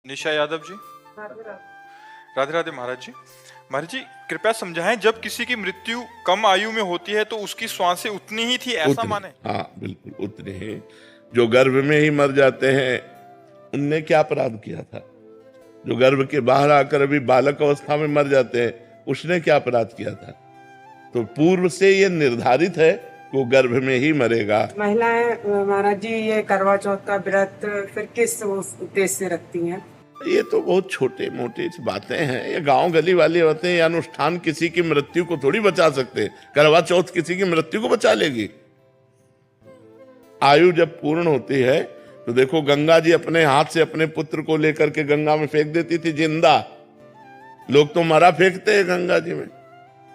निशा यादव जी। राधे राधे महाराज जी। महाराज जी कृपया समझाएं, जब किसी की मृत्यु कम आयु में होती है तो उसकी श्वासें उतनी ही थी, ऐसा उतने, माने? हाँ बिल्कुल उतने ही। जो गर्भ में ही मर जाते हैं उनने क्या अपराध किया था? जो गर्भ के बाहर आकर अभी बालक अवस्था में मर जाते हैं उसने क्या अपराध किया था? तो पूर्व से ये निर्धारित है कि वो गर्भ में ही मरेगा। महिलाएं महाराज जी ये करवा चौथ का व्रत फिर किस उद्देश्य से रखती हैं? ये तो बहुत छोटे मोटे बातें हैं, ये गांव गली वाली बातें। ये अनुष्ठान किसी की मृत्यु को थोड़ी बचा सकते। करवा चौथ किसी की मृत्यु को बचा लेगी? आयु जब पूर्ण होती है तो देखो, गंगा जी अपने हाथ से अपने पुत्र को लेकर के गंगा में फेंक देती थी जिंदा। लोग तो मरा फेंकते हैं गंगा जी में,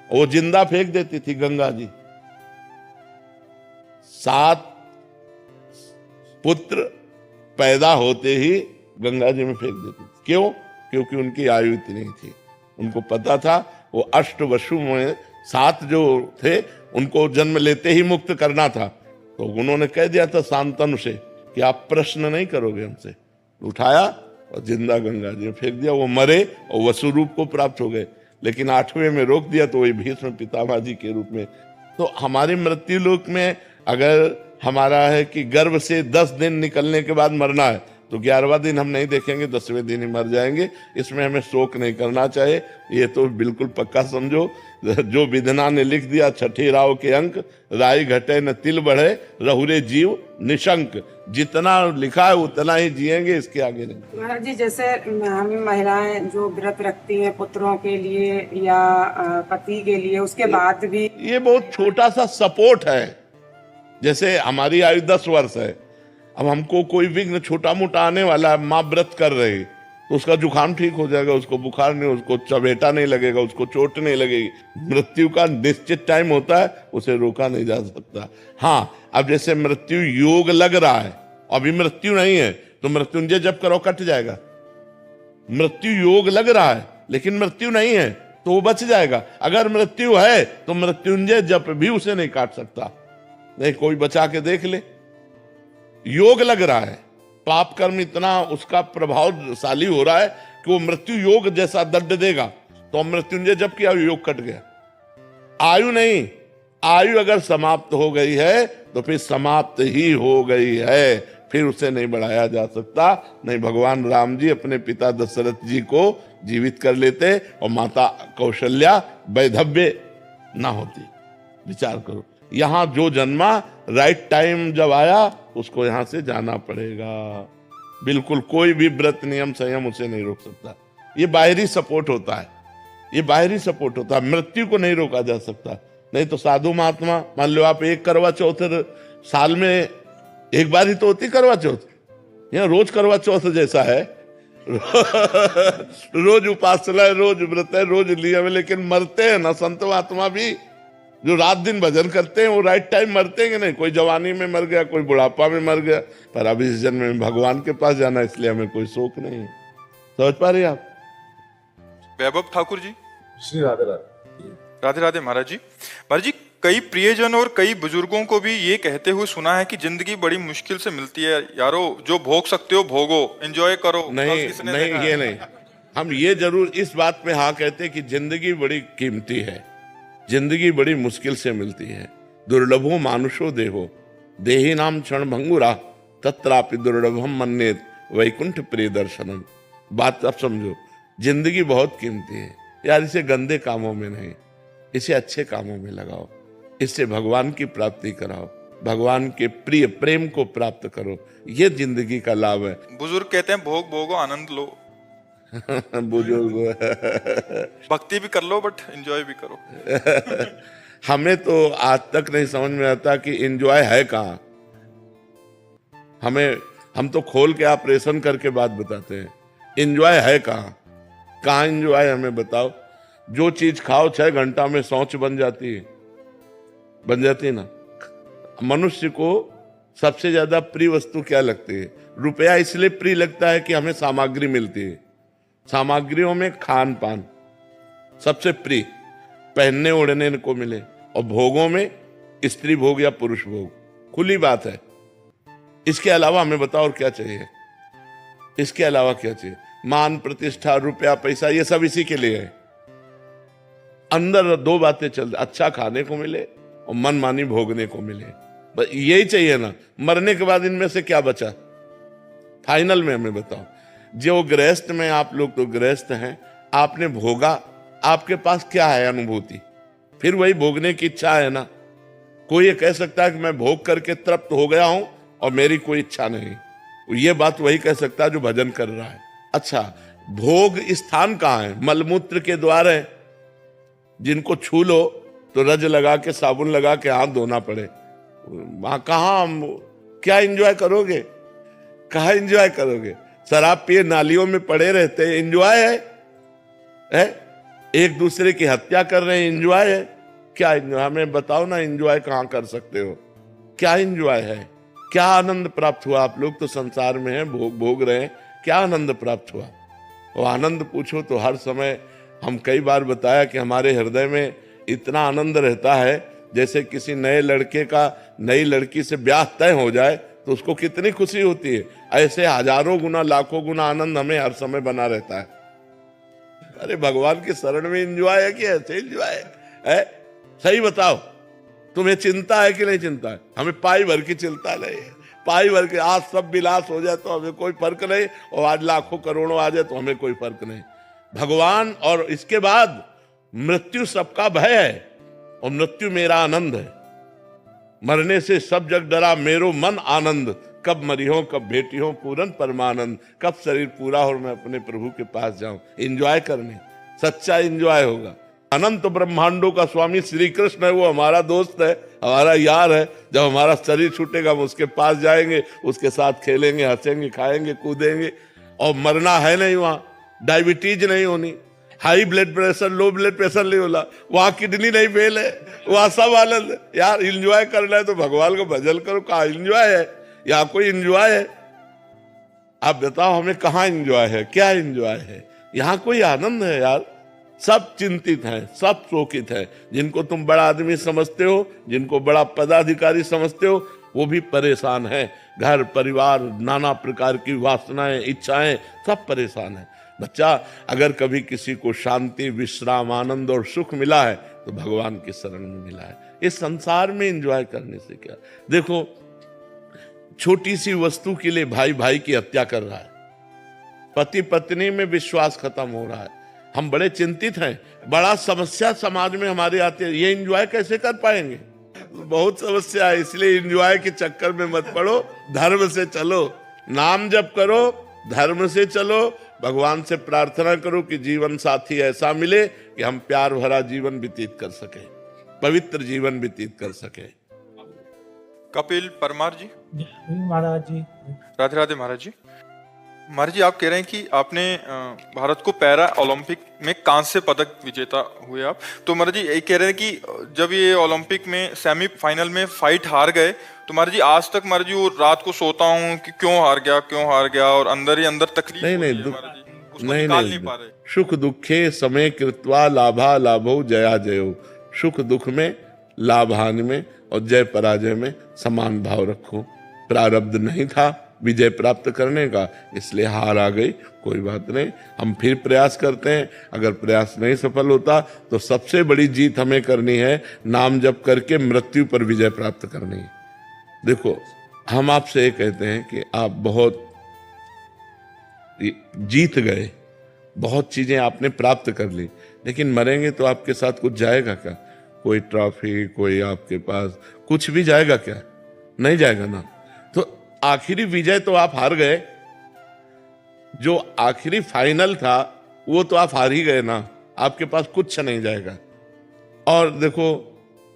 वो जिंदा फेंक देती थी गंगा जी। 7 पुत्र पैदा होते ही गंगा जी में फेंक देती थी। क्यों? क्योंकि उनकी आयु इतनी थी। उनको पता था वो अष्ट वसु में 7 जो थे उनको जन्म लेते ही मुक्त करना था। तो उन्होंने कह दिया था शांतनु से कि आप प्रश्न नहीं करोगे हमसे। उठाया और जिंदा गंगा जी में फेंक दिया। वो मरे और वसु रूप को प्राप्त हो गए। लेकिन 8वें में रोक दिया तो वही भीष्म पितामह जी के रूप में। तो हमारी मृत्यु लोक में अगर हमारा है कि गर्भ से 10 दिन निकलने के बाद मरना है तो 11वां दिन हम नहीं देखेंगे, 10वें दिन ही मर जाएंगे। इसमें हमें शोक नहीं करना चाहिए। ये तो बिल्कुल पक्का समझो, जो विधना ने लिख दिया 6ठे राव के अंक, राई घटे न तिल बढ़े रहुरे जीव निशंक। जितना लिखा है उतना ही जिएंगे, इसके आगे नहीं। महाराज जी जैसे हम महिलाएं जो व्रत रखती हैं पुत्रों के लिए या पति के लिए, उसके बाद भी ये बहुत छोटा सा सपोर्ट है। जैसे हमारी आयु 10 वर्ष है, अब हमको कोई विघ्न छोटा मोटा आने वाला है, माँ व्रत कर रही तो उसका जुकाम ठीक हो जाएगा, उसको बुखार नहीं, उसको चबेटा नहीं लगेगा, उसको चोट नहीं लगेगी। मृत्यु का निश्चित टाइम होता है, उसे रोका नहीं जा सकता। हाँ, अब जैसे मृत्यु योग लग रहा है, अभी मृत्यु नहीं है तो मृत्युंजय जप करो कट जाएगा। मृत्यु योग लग रहा है लेकिन मृत्यु नहीं है तो वो बच जाएगा। अगर मृत्यु है तो मृत्युंजय जप भी उसे नहीं काट सकता। नहीं, कोई बचा के देख ले। योग लग रहा है, पाप कर्म इतना उसका प्रभावशाली हो रहा है कि वो मृत्यु योग जैसा दंड देगा। तो मृत्युंजय जब किया योग कट गया। आयु नहीं, आयु अगर समाप्त हो गई है तो फिर समाप्त ही हो गई है, फिर उसे नहीं बढ़ाया जा सकता। नहीं, भगवान राम जी अपने पिता दशरथ जी को जीवित कर लेते और माता कौशल्या वैधव्य ना होती। विचार करो, यहां जो जन्मा राइट टाइम जब आया उसको यहां से जाना पड़ेगा। बिल्कुल कोई भी व्रत नियम संयम उसे नहीं रोक सकता। ये बाहरी सपोर्ट होता है, ये बाहरी सपोर्ट होता है। मृत्यु को नहीं रोका जा सकता। नहीं तो साधु महात्मा, मान लो आप एक करवा चौथ साल में एक बार ही तो होती करवा चौथ, यहाँ रोज करवा चौथ जैसा है। रोज उपासना है, रोज व्रत है, रोज नियम है, लेकिन मरते हैं ना संत महात्मा भी। जो रात दिन भजन करते हैं वो राइट टाइम मरते हैं कि नहीं? कोई जवानी में मर गया, कोई बुढ़ापा में मर गया, पर अब इस जन्म में भगवान के पास जाना, इसलिए हमें कोई शोक नहीं है। समझ पा रहे आप? वैभव ठाकुर जी। श्री राधे राधे। राधे राधे महाराज जी। महाराज जी, कई प्रियजन और कई बुजुर्गों को भी ये कहते हुए सुना है कि जिंदगी बड़ी मुश्किल से मिलती है। यारो, जो भोग सकते हो भोगो, एंजॉय करो। नहीं नहीं, ये नहीं। हम ये जरूर इस बात पे हाँ कहते हैं कि जिंदगी बड़ी कीमती है, जिंदगी बड़ी मुश्किल से मिलती है। दुर्लभो मानुषो देहो देही नाम क्षण भंगुरा तत्रापि दुर्लभम मन्येत वैकुंठ प्रिय दर्शनम। बात अब समझो, जिंदगी बहुत कीमती है यार। इसे गंदे कामों में नहीं, इसे अच्छे कामों में लगाओ। इससे भगवान की प्राप्ति कराओ, भगवान के प्रिय प्रेम को प्राप्त करो। ये जिंदगी का लाभ है। बुजुर्ग कहते हैं भोग भोगो, आनंद लो। बुजुर्ग भक्ति भी कर लो बट एंजॉय भी करो। हमें तो आज तक नहीं समझ में आता कि एंजॉय है कहाँ। हम तो खोल के ऑपरेशन करके बात बताते हैं, एंजॉय है कहाँ? कहाँ एंजॉय हमें बताओ। जो चीज खाओ 6 घंटा में शौच बन जाती है ना। मनुष्य को सबसे ज्यादा प्रिय वस्तु क्या लगती है? रुपया इसलिए प्रिय लगता है कि हमें सामग्री मिलती है। सामग्रियों में खान पान सबसे प्रिय, पहनने ओढ़ने को मिले। और भोगों में स्त्री भोग या पुरुष भोग, खुली बात है। इसके अलावा हमें बताओ और क्या चाहिए? इसके अलावा क्या चाहिए? मान प्रतिष्ठा रुपया पैसा ये सब इसी के लिए है। अंदर दो बातें चलती, अच्छा खाने को मिले और मनमानी भोगने को मिले, बस यही चाहिए ना। मरने के बाद इनमें से क्या बचा? फाइनल में हमें बताओ। जो गृहस्थ में, आप लोग तो गृहस्थ हैं, आपने भोगा, आपके पास क्या है अनुभूति? फिर वही भोगने की इच्छा है ना। कोई ये कह सकता है कि मैं भोग करके तृप्त हो गया हूं और मेरी कोई इच्छा नहीं, ये बात वही कह सकता है जो भजन कर रहा है। अच्छा, भोग स्थान कहाँ है? मलमूत्र के द्वार है, जिनको छू लो तो रज लगा के साबुन लगा के हाथ धोना पड़े। वहां कहाँ क्या एंजॉय करोगे? कहाँ एंजॉय करोगे? शराब पिए नालियों में पड़े रहते, एंजॉय है? एक दूसरे की हत्या कर रहे हैं, एंजॉय है? क्या एंजॉय? हमें बताओ ना, एंजॉय कहाँ कर सकते हो? क्या एंजॉय है? क्या आनंद प्राप्त हुआ? आप लोग तो संसार में हैं, भोग रहे हैं, क्या आनंद प्राप्त हुआ? और आनंद पूछो तो हर समय, हम कई बार बताया कि हमारे हृदय में इतना आनंद रहता है, जैसे किसी नए लड़के का नई लड़की से ब्याह तय हो जाए तो उसको कितनी खुशी होती है, ऐसे हजारों गुना लाखों गुना आनंद हमें हर समय बना रहता है। अरे भगवान की शरण में एंजॉय है कि ऐसे एंजॉय है? सही बताओ, तुम्हें चिंता है कि नहीं चिंता है? हमें पाई भर की चिंता नहीं है। पाई भर के आज सब विलास हो जाए तो हमें कोई फर्क नहीं, और आज लाखों करोड़ों आ जाए तो हमें कोई फर्क नहीं। भगवान और इसके बाद मृत्यु सबका भय है, और मृत्यु मेरा आनंद है। मरने से सब जग डरा मेरो मन आनंद, कब मरी हो कब भेटी हो पूरन परमानंद, कब शरीर पूरा हो और मैं अपने प्रभु के पास जाऊं। एंजॉय करने, सच्चा एंजॉय होगा। अनंत ब्रह्मांडों का स्वामी श्री कृष्ण है, वो हमारा दोस्त है, हमारा यार है। जब हमारा शरीर छूटेगा हम उसके पास जाएंगे, उसके साथ खेलेंगे, हंसेंगे, खाएंगे, कूदेंगे। और मरना है नहीं, वहां डायबिटीज नहीं होनी, high blood pressure, low blood pressure नहीं होला, वहां किडनी नहीं फेल है, वहां सब आनंद है। यार एंजॉय करना है तो भगवान को भजन करो। कहाँ एंजॉय है? यहाँ कोई एंजॉय है? आप बताओ हमें, कहाँ एंजॉय है? क्या एंजॉय है? यहाँ कोई आनंद है यार? सब चिंतित हैं, सब शोकित हैं। जिनको तुम बड़ा आदमी समझते हो, जिनको बड़ा पदाधिकारी समझते हो, वो भी परेशान है। घर परिवार, नाना प्रकार की वासनाएं, इच्छाएं, सब परेशान है। बच्चा, अगर कभी किसी को शांति, विश्राम, आनंद और सुख मिला है तो भगवान की शरण में मिला है। इस संसार में एंजॉय करने से क्या? देखो, छोटी सी वस्तु के लिए भाई भाई की हत्या कर रहा है, पति पत्नी में विश्वास खत्म हो रहा है। हम बड़े चिंतित हैं, बड़ा समस्या समाज में हमारे आती है। ये एंजॉय कैसे कर पाएंगे? बहुत समस्या है, इसलिए एंजॉय के चक्कर में मत पड़ो, धर्म से चलो, नाम जप करो, धर्म से चलो, भगवान से प्रार्थना करो कि जीवन साथी ऐसा मिले कि हम प्यार भरा जीवन व्यतीत कर सके, पवित्र जीवन व्यतीत कर सके। कपिल परमार जी। महाराज जी, राधे राधे महाराज जी। महाराज जी, आप कह रहे हैं कि आपने भारत को पैरा ओलंपिक में कांस्य पदक विजेता हुए आप, तो महाराज जी ये कह रहे हैं कि जब ये ओलंपिक में सेमीफाइनल में फाइट हार गए, तो महाराज जी आज तक महाराज जी वो रात को सोता हूँ कि क्यों हार गया, और अंदर ही अंदर तकलीफ नहीं, नहीं पा रहे। सुख दुखे समय कृत्वा लाभा लाभो जया जयो। सुख दुख में, लाभ हानि में और जय पराजय में समान भाव रखो। प्रारब्ध नहीं था विजय प्राप्त करने का, इसलिए हार आ गई, कोई बात नहीं, हम फिर प्रयास करते हैं। अगर प्रयास नहीं सफल होता तो सबसे बड़ी जीत हमें करनी है, नाम जप करके मृत्यु पर विजय प्राप्त करनी है। देखो, हम आपसे ये कहते हैं कि आप बहुत जीत गए, बहुत चीजें आपने प्राप्त कर ली, लेकिन मरेंगे तो आपके साथ कुछ जाएगा क्या? कोई ट्रॉफी, कोई आपके पास कुछ भी जाएगा क्या? नहीं जाएगा ना। तो आखिरी विजय तो आप हार गए, जो आखिरी फाइनल था वो तो आप हार ही गए ना, आपके पास कुछ नहीं जाएगा। और देखो,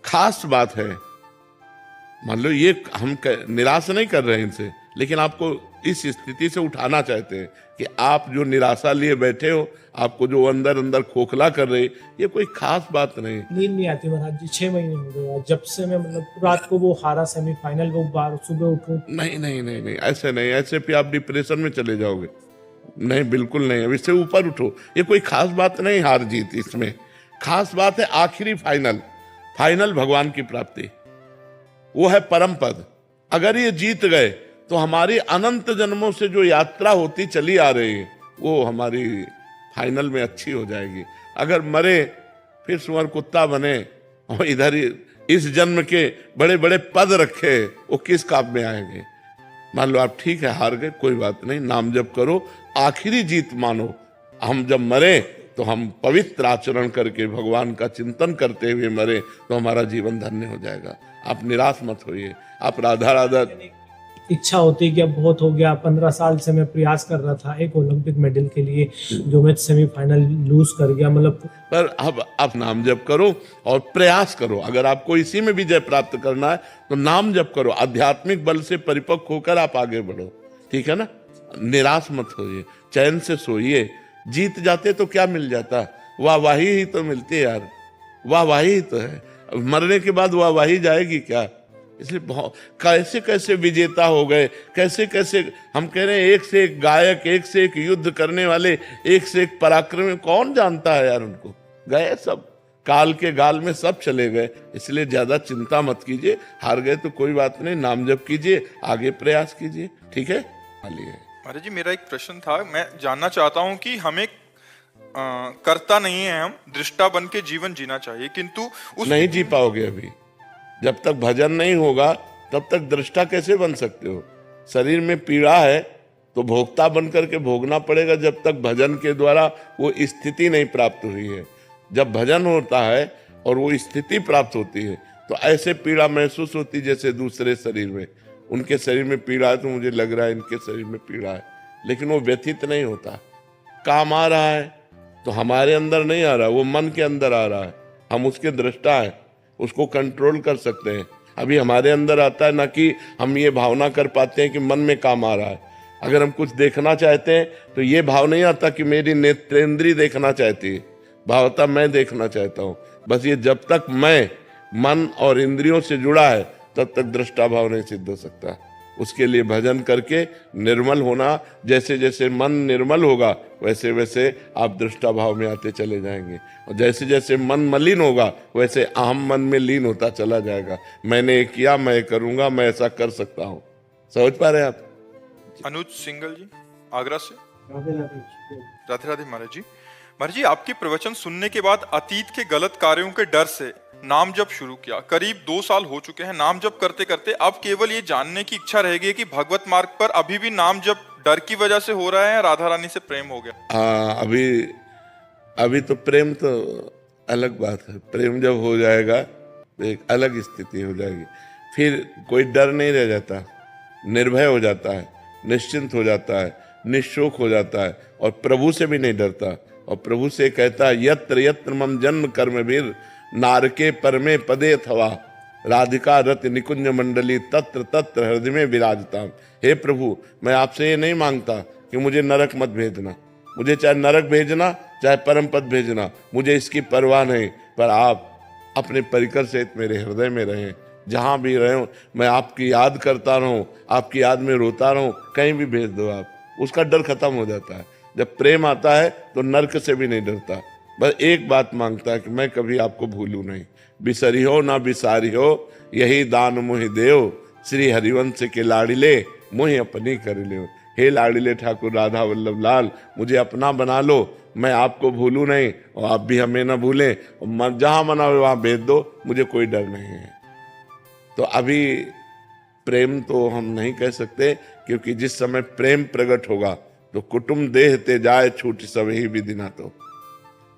खास बात है, मान लो ये हम निराश नहीं कर रहे हैं इनसे, लेकिन आपको इस स्थिति से उठाना चाहते हैं कि आप जो निराशा लिए बैठे हो, आपको जो अंदर अंदर खोखला कर रहे, ये कोई खास बात नहीं। नींद नहीं आती महाराज जी, 6 महीने हो गए जब से मैं, मतलब रात को वो हारा सेमीफाइनल, वो बार सुबह उठूं। नहीं, ऐसे नहीं, ऐसे भी आप डिप्रेशन में चले जाओगे। नहीं, बिल्कुल नहीं, अब इससे ऊपर उठो। ये कोई खास बात नहीं हार जीत, इसमें खास बात है आखिरी फाइनल भगवान की प्राप्ति, वो है परम पद। अगर ये जीत गए तो हमारी अनंत जन्मों से जो यात्रा होती चली आ रही है, वो हमारी फाइनल में अच्छी हो जाएगी। अगर मरे फिर सुअर कुत्ता बने और इधर ही इस जन्म के बड़े बड़े पद रखे, वो किस काम में आएंगे। मान लो आप ठीक है हार गए, कोई बात नहीं, नाम जप करो, आखिरी जीत मानो। हम जब मरे तो हम पवित्र आचरण करके भगवान का चिंतन करते हुए मरे तो हमारा जीवन धन्य हो जाएगा। आप निराश मत होइए। आप राधा राधा इच्छा होती है कि अब बहुत हो गया, 15 साल से मैं प्रयास कर रहा था एक ओलंपिक मेडल के लिए, जो मैं सेमीफाइनल लूज कर गया। मतलब पर अब आप नाम जप करो और प्रयास करो। अगर आपको इसी में विजय प्राप्त करना है तो नाम जप करो, आध्यात्मिक बल से परिपक्व होकर आप आगे बढ़ो, ठीक है ना। निराश मत होइए, चैन से सोइए। जीत जाते तो क्या मिल जाता, वाहवाही ही तो मिलती है यार, वाहवाही ही तो है। मरने के बाद वाहवाही जाएगी क्या। इसलिए बहुत कैसे कैसे विजेता हो गए, कैसे कैसे हम कह रहे हैं, एक से एक गायक, एक से एक युद्ध करने वाले, एक से एक पराक्रमी, कौन जानता है यार उनको। गए सब, काल के गाल में सब चले गए। इसलिए ज्यादा चिंता मत कीजिए, हार गए तो कोई बात नहीं, नाम जप कीजिए, आगे प्रयास कीजिए, ठीक है। महाराज जी मेरा एक प्रश्न था, मैं जानना चाहता हूँ कि हमें करता नहीं है, हम दृष्टा बन के जीवन जीना चाहिए, किंतु नहीं जी पाओगे अभी। जब तक भजन नहीं होगा तब तक दृष्टा कैसे बन सकते हो। शरीर में पीड़ा है तो भोक्ता बन करके भोगना पड़ेगा, जब तक भजन के द्वारा वो स्थिति नहीं प्राप्त हुई है। जब भजन होता है और वो स्थिति प्राप्त होती है तो ऐसे पीड़ा महसूस होती जैसे दूसरे शरीर में। उनके शरीर में पीड़ा है तो मुझे लग रहा है इनके शरीर में पीड़ा है, लेकिन वो व्यथित नहीं होता। काम आ रहा है तो हमारे अंदर नहीं आ रहा, वो मन के अंदर आ रहा है। हम उसके दृष्टा हैं, उसको कंट्रोल कर सकते हैं। अभी हमारे अंदर आता है ना कि हम ये भावना कर पाते हैं कि मन में काम आ रहा है। अगर हम कुछ देखना चाहते हैं तो ये भाव नहीं आता कि मेरी नेत्रेंद्री देखना चाहती है, भाव आता मैं देखना चाहता हूँ। बस ये जब तक मैं मन और इंद्रियों से जुड़ा है तब तक दृष्टा भाव नहीं सिद्ध हो सकता। उसके लिए भजन करके निर्मल होना, जैसे जैसे मन निर्मल होगा वैसे वैसे आप दृष्टा भाव में आते चले जाएंगे, और जैसे जैसे मन मलिन होगा वैसे अहम मन में लीन होता चला जाएगा। मैंने ये किया, मैं करूंगा, मैं ऐसा कर सकता हूँ। समझ पा रहे हैं आप। अनुज सिंगल जी आगरा से। राधे राधे महाराज जी। महाराज जी आपके प्रवचन सुनने के बाद अतीत के गलत कार्यों के डर से नाम जप शुरू किया। करीब 2 साल हो चुके हैं नाम जप करते करते। अब केवल ये जानने की इच्छा रह गई कि भगवत मार्ग पर अभी भी नाम जप डर की वजह से हो रहा है या राधा रानी से प्रेम हो गया। अभी तो प्रेम तो अलग बात है। प्रेम जब हो जाएगा तो एक अलग स्थिति हो जाएगी, फिर कोई डर नहीं रह जाता, निर्भय हो जाता है, निश्चिंत हो जाता है, निशोक हो जाता है, और प्रभु से भी नहीं डरता। और प्रभु से कहता है यत्र यत्र मम जन्म कर्म वीर नारके परमे पदे थवा राधिका रत निकुंज मंडली तत्र तत्र हृदय में विराजता। हे प्रभु, मैं आपसे ये नहीं मांगता कि मुझे नरक मत भेजना, मुझे चाहे नरक भेजना चाहे परम पद भेजना, मुझे इसकी परवाह नहीं, पर आप अपने परिकर सहित मेरे हृदय में रहें। जहाँ भी रहूं मैं आपकी याद करता रहूं, आपकी याद में रोता रहूं, कहीं भी भेज दो आप। उसका डर खत्म हो जाता है। जब प्रेम आता है तो नरक से भी नहीं डरता, बस एक बात मांगता है कि मैं कभी आपको भूलूं नहीं। बिसरी हो ना बिसारी हो यही दान मुहि देव, श्री हरिवंश के लाडिले मुहि अपनी कर लियो। हे लाडिले ठाकुर राधा वल्लभ लाल, मुझे अपना बना लो, मैं आपको भूलूं नहीं और आप भी हमें ना भूलें। जहां मना हो वहां भेज दो, मुझे कोई डर नहीं है। तो अभी प्रेम तो हम नहीं कह सकते, क्योंकि जिस समय प्रेम प्रकट होगा तो कुटुंब देह ते जाए छूट सब ही विधि ना। तो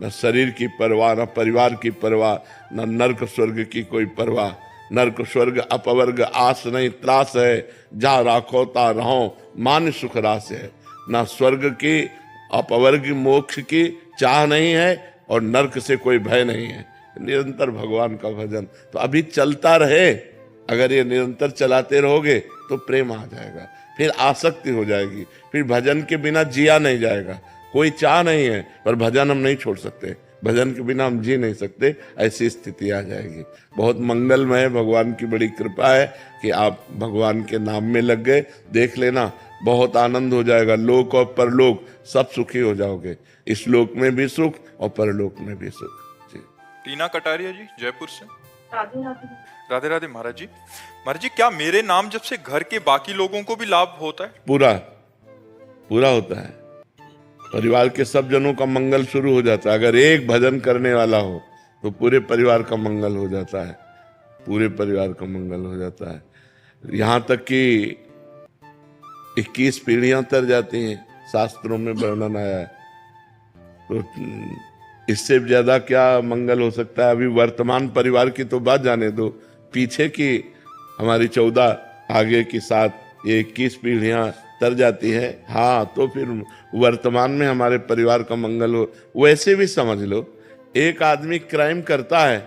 न शरीर की परवाह, न परिवार की परवाह, न नरक स्वर्ग की कोई परवाह। नरक स्वर्ग अपवर्ग आस नहीं त्रास है, जा राखो ता रहो मान सुख रास है। न स्वर्ग की अपवर्ग मोक्ष की चाह नहीं है और नरक से कोई भय नहीं है। निरंतर भगवान का भजन तो अभी चलता रहे। अगर ये निरंतर चलाते रहोगे तो प्रेम आ जाएगा, फिर आसक्ति हो जाएगी, फिर भजन के बिना जिया नहीं जाएगा। कोई चाह नहीं है पर भजन हम नहीं छोड़ सकते, भजन के बिना हम जी नहीं सकते, ऐसी स्थिति आ जाएगी। बहुत मंगलमय है, भगवान की बड़ी कृपा है कि आप भगवान के नाम में लग गए। देख लेना बहुत आनंद हो जाएगा, लोक और परलोक सब सुखी हो जाओगे। इस लोक में भी सुख और परलोक में भी सुख। जी टीना कटारिया जी जयपुर से। राधे राधे महाराज जी। महाराज जी क्या मेरे नाम जब से घर के बाकी लोगों को भी लाभ होता है? पूरा होता है। परिवार के सब जनों का मंगल शुरू हो जाता है। अगर एक भजन करने वाला हो तो पूरे परिवार का मंगल हो जाता है, पूरे परिवार का मंगल हो जाता है। यहाँ तक कि 21 पीढ़ियां तर जाती हैं, शास्त्रों में वर्णन आया है। तो इससे ज्यादा क्या मंगल हो सकता है? अभी वर्तमान परिवार की तो बात जाने दो, पीछे की हमारी 14 आगे की 7 ये 21 पीढ़ियां तर जाती है। हाँ, तो फिर वर्तमान में हमारे परिवार का मंगल हो। वैसे भी समझ लो, एक आदमी क्राइम करता है,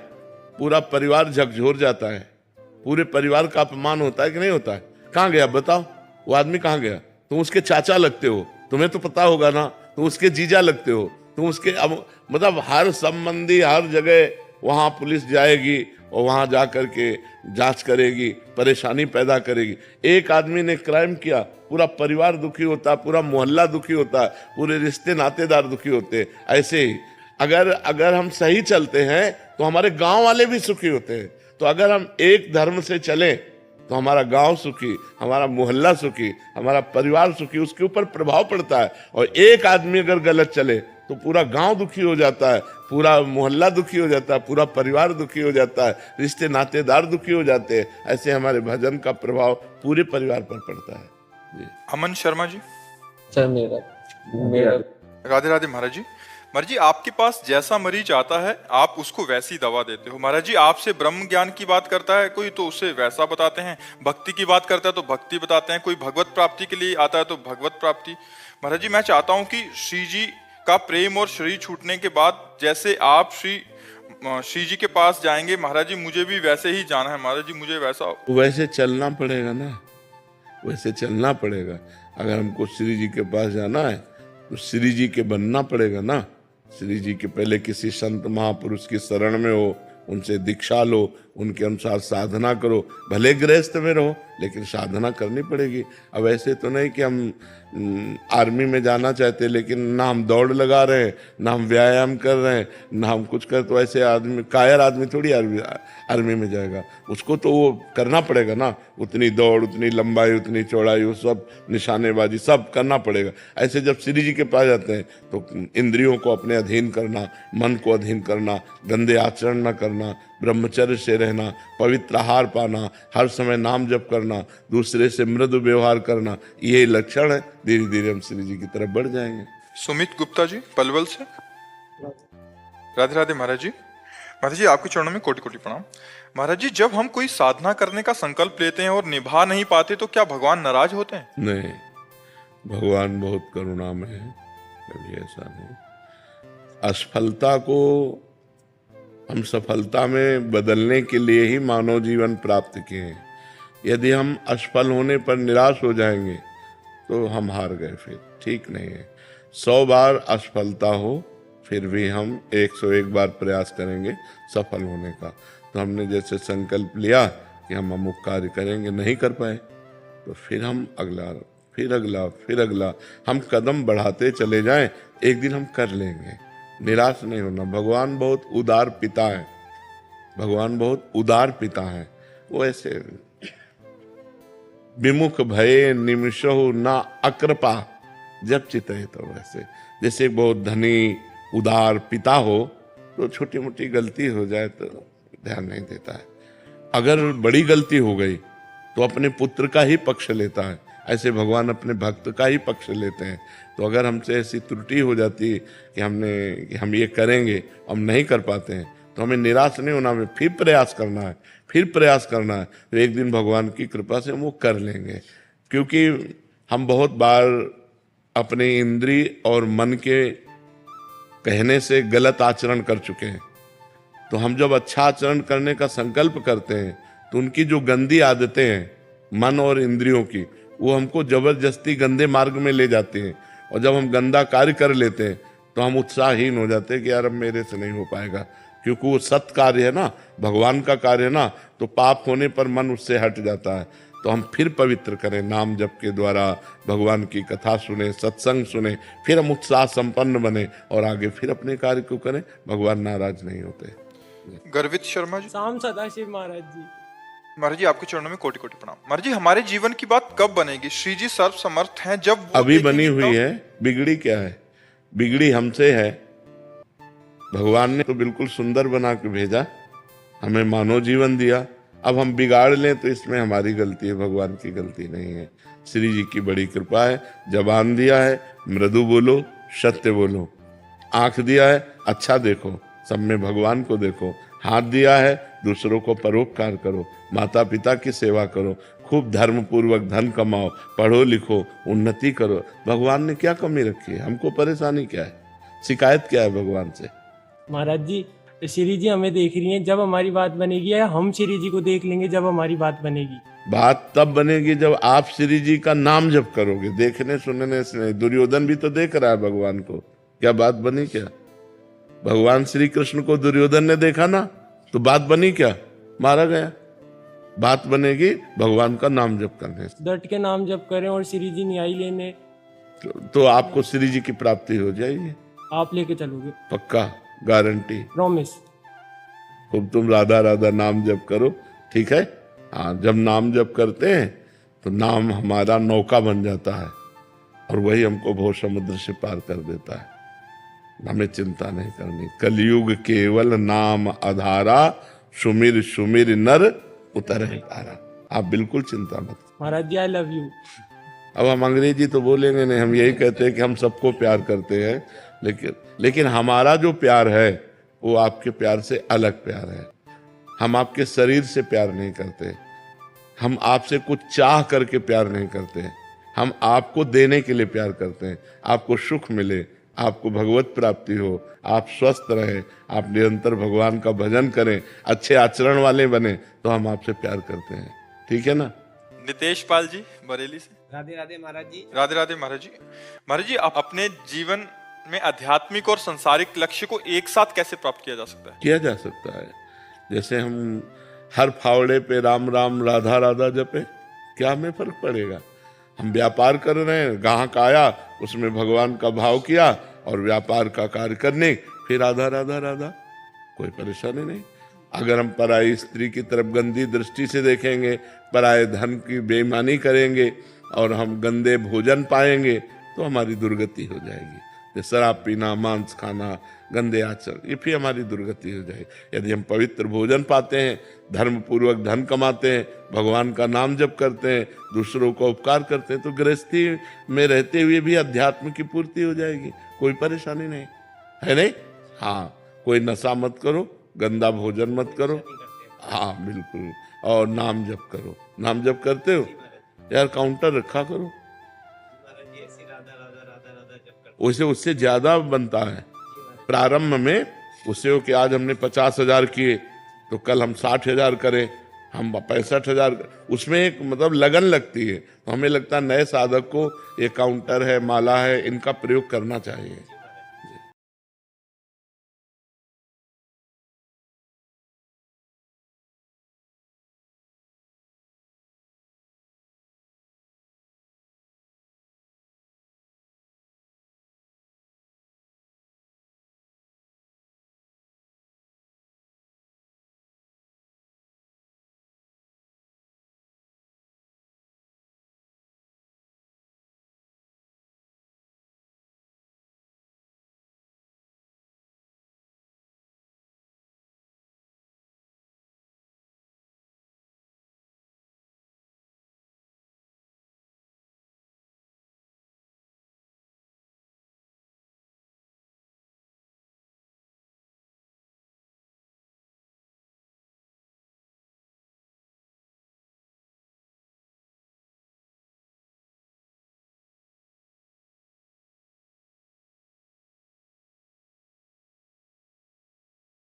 पूरा परिवार झकझोर जाता है, पूरे परिवार का अपमान होता है कि नहीं होता है? कहाँ गया बताओ? वो आदमी कहाँ गया? तुम उसके चाचा लगते हो, तुम्हें तो पता होगा ना, तुम उसके जीजा लगते हो, तुम उसके मतलब हर संबंधी हर जगह वहां पुलिस जाएगी और वहां जा करके जांच करेगी, परेशानी पैदा करेगी। एक आदमी ने क्राइम किया, पूरा परिवार दुखी होता है, पूरा मोहल्ला दुखी होता है, पूरे रिश्ते नातेदार दुखी होते हैं। ऐसे ही अगर हम सही चलते हैं तो हमारे गांव वाले भी सुखी होते हैं। तो अगर हम एक धर्म से चलें तो हमारा गांव सुखी, हमारा मोहल्ला सुखी, हमारा परिवार सुखी, उसके ऊपर प्रभाव पड़ता है। और एक आदमी अगर गलत चले तो पूरा गांव दुखी हो जाता है, पूरा मोहल्ला दुखी हो जाता है, पूरा परिवार दुखी हो जाता है, रिश्ते नातेदार दुखी हो जाते हैं। ऐसे हमारे भजन का प्रभाव पूरे परिवार पर पड़ता है। जी। अमन शर्मा जी। सर मेरा राधे राधे महाराज जी। महाराज जी, आपके पास जैसा मरीज आता है आप उसको वैसी दवा देते हो। महाराज जी, आपसे ब्रह्म ज्ञान की बात करता है कोई तो उसे वैसा बताते हैं, भक्ति की बात करता है तो भक्ति बताते हैं, कोई भगवत प्राप्ति के लिए आता है तो भगवत प्राप्ति। महाराज जी, मैं चाहता हूँ कि श्री जी का प्रेम और शरीर छूटने के बाद जैसे आप श्री जी के पास जाएंगे, महाराज जी मुझे भी वैसे ही जाना है। महाराज जी मुझे वैसे चलना पड़ेगा ना, वैसे चलना पड़ेगा। अगर हमको श्री जी के पास जाना है तो श्री जी के बनना पड़ेगा ना। श्री जी के पहले किसी संत महापुरुष की शरण में हो, उनसे दीक्षा लो, उनके अनुसार साधना करो। भले गृहस्थ में रहो लेकिन साधना करनी पड़ेगी। अब ऐसे तो नहीं कि हम आर्मी में जाना चाहते लेकिन ना हम दौड़ लगा रहे हैं, ना हम व्यायाम कर रहे हैं, ना हम कुछ कर, तो ऐसे आदमी कायर आदमी थोड़ी आर्मी में जाएगा। उसको तो वो करना पड़ेगा ना, उतनी दौड़, उतनी लंबाई, उतनी चौड़ाई, वो सब निशानेबाजी सब करना पड़ेगा। ऐसे जब श्री जी के पास जाते हैं तो इंद्रियों को अपने अधीन करना, मन को अधीन करना, गंदे आचरण न करना, ब्रह्मचर्य से रहना, पवित्र आहार पाना, हर समय नाम जप करना, दूसरे से मृदु व्यवहार करना, ये लक्षण है। धीरे धीरे हम श्री जी की तरफ बढ़ जाएंगे। सुमित गुप्ता जी पलवल से। राधे राधे महाराज जी। महाराज जी, आपके चरणों में कोटि कोटि प्रणाम। महाराज जी, जब हम कोई साधना करने का संकल्प लेते हैं और निभा नहीं पाते तो क्या भगवान नाराज होते हैं? नहीं, भगवान बहुत करुणामय है, कभी ऐसा नहीं। असफलता को हम सफलता में बदलने के लिए ही मानव जीवन प्राप्त किए हैं। यदि हम असफल होने पर निराश हो जाएंगे तो हम हार गए, फिर ठीक नहीं है। 100 बार असफलता हो फिर भी हम 101 बार प्रयास करेंगे सफल होने का। तो हमने जैसे संकल्प लिया कि हम अमुक कार्य करेंगे, नहीं कर पाए तो फिर हम अगला, फिर अगला, फिर अगला, हम कदम बढ़ाते चले जाएं, एक दिन हम कर लेंगे। निराश नहीं होना। भगवान बहुत उदार पिता है, भगवान बहुत उदार पिता है। वो ऐसे विमुख भये निमिषो ना अकृपा जब चितय, तो वैसे जैसे बहुत धनी उदार पिता हो तो छोटी मोटी गलती हो जाए तो ध्यान नहीं देता है, अगर बड़ी गलती हो गई तो अपने पुत्र का ही पक्ष लेता है। ऐसे भगवान अपने भक्त का ही पक्ष लेते हैं। तो अगर हमसे ऐसी त्रुटि हो जाती है कि हम ये करेंगे, हम नहीं कर पाते हैं, तो हमें निराश नहीं होना, हमें फिर प्रयास करना है, फिर प्रयास करना है। तो एक दिन भगवान की कृपा से हम वो कर लेंगे। क्योंकि हम बहुत बार अपने इंद्रिय और मन के कहने से गलत आचरण कर चुके हैं। तो हम जब अच्छा आचरण करने का संकल्प करते हैं तो उनकी जो गंदी आदतें हैं मन और इंद्रियों की, वो हमको जबरदस्ती गंदे मार्ग में ले जाते हैं। और जब हम गंदा कार्य कर लेते हैं तो हम उत्साहहीन हो जाते हैं कि यार अब मेरे से नहीं हो पाएगा, क्योंकि वो सत कार्य है ना, भगवान का कार्य है ना, तो पाप होने पर मन उससे हट जाता है। तो हम फिर पवित्र करें, नाम जप के द्वारा भगवान की कथा सुने, सत्संग सुने, फिर हम उत्साह संपन्न बने और आगे फिर अपने कार्य को करें। भगवान नाराज नहीं होते। गर्वित शर्मा जी। शाम सदाशिव महाराज जी। महाराज जी, आपके चरणों में कोटि कोटि प्रणाम। महाराज जी, हमारे जीवन की बात कब बनेगी? श्री जी सर्व समर्थ हैं जब अभी बनी हुई है, बिगड़ी क्या है? बिगड़ी हमसे है। भगवान ने तो बिल्कुल सुंदर बना के भेजा, हमें मानव जीवन दिया, अब हम बिगाड़ लें तो इसमें हमारी गलती है, भगवान की गलती नहीं है। श्री जी की बड़ी कृपा है। जबान दिया है, मृदु बोलो, सत्य बोलो। आंख दिया है, अच्छा देखो, सब में भगवान को देखो। हाथ दिया है, दूसरों को परोपकार करो, माता पिता की सेवा करो, खूब धर्म पूर्वक धन कमाओ, पढ़ो लिखो, उन्नति करो। भगवान ने क्या कमी रखी है? हमको परेशानी क्या है, शिकायत क्या है भगवान से? महाराज जी, श्री जी हमें देख रही हैं, जब हमारी बात बनेगी, या हम श्री जी को देख लेंगे जब हमारी बात बनेगी? बात तब बनेगी जब आप श्री जी का नाम जप करोगे। देखने सुनने से नहीं। दुर्योधन भी तो देख रहा है भगवान को, क्या बात बनी क्या? भगवान श्री कृष्ण को दुर्योधन ने देखा ना, तो बात बनी क्या? मारा गया। बात बनेगी भगवान का नाम जप करने से। डट के नाम जप करें और श्री जी न्याय लेने, तो आपको श्री जी की प्राप्ति हो जाएगी। आप लेके चलोगे? पक्का, गारंटी, प्रॉमिस। खूब तुम राधा राधा नाम जप करो, ठीक है? हाँ, जब नाम जप करते हैं तो नाम हमारा नौका बन जाता है और वही हमको भव समुद्र से पार कर देता है। हमें चिंता नहीं करनी। कलयुग केवल नाम आधारा, सुमिर सुमिर नर उतरे तारा। आप बिल्कुल चिंता मत करो। महाराज जी, आई लव यू। अब हम अंग्रेजी तो बोलेंगे नहीं, हम यही कहते हैं कि हम सबको प्यार करते हैं, लेकिन हमारा जो प्यार है वो आपके प्यार से अलग प्यार है। हम आपके शरीर से प्यार नहीं करते, हम आपसे कुछ चाह करके प्यार नहीं करते, हम आपको देने के लिए प्यार करते हैं। आपको सुख मिले, आपको भगवत प्राप्ति हो, आप स्वस्थ रहे, आप निरंतर भगवान का भजन करें, अच्छे आचरण वाले बने, तो हम आपसे प्यार करते हैं। ठीक है ना? नितेश पाल जी बरेली से। राधे राधे महाराज जी। राधे राधे महाराज जी। महाराज जी, आप अपने जीवन में आध्यात्मिक और संसारिक लक्ष्य को एक साथ कैसे प्राप्त किया जा सकता है? किया जा सकता है। जैसे हम हर फावड़े पे राम राम राधा राधा जपे, क्या हमें फर्क पड़ेगा? हम व्यापार कर रहे हैं, ग्राहक आया, उसमें भगवान का भाव किया और व्यापार का कार्य करने, फिर राधा राधा राधा, कोई परेशानी नहीं। अगर हम पराई स्त्री की तरफ गंदी दृष्टि से देखेंगे, पराये धन की बेईमानी करेंगे और हम गंदे भोजन पाएंगे, तो हमारी दुर्गति हो जाएगी। जैसे शराब पीना, मांस खाना, गंदे आचरण, ये फिर हमारी दुर्गति हो जाएगी। यदि हम पवित्र भोजन पाते हैं, धर्म पूर्वक धन कमाते हैं, भगवान का नाम जप करते हैं, दूसरों का उपकार करते हैं, तो गृहस्थी में रहते हुए भी अध्यात्म की पूर्ति हो जाएगी। कोई परेशानी नहीं है, नहीं? हाँ, कोई नशा मत करो, गंदा भोजन मत करो, हाँ बिल्कुल, और नाम जप करो। नाम जप करते हो यार, काउंटर रखा करो, वैसे उससे ज्यादा बनता है। प्रारंभ में उससे हो कि आज हमने 50,000 किए तो कल हम 60,000 करें, हम 65,000, उसमें एक मतलब लगन लगती है। तो हमें लगता है नए साधक को ये काउंटर है, माला है, इनका प्रयोग करना चाहिए।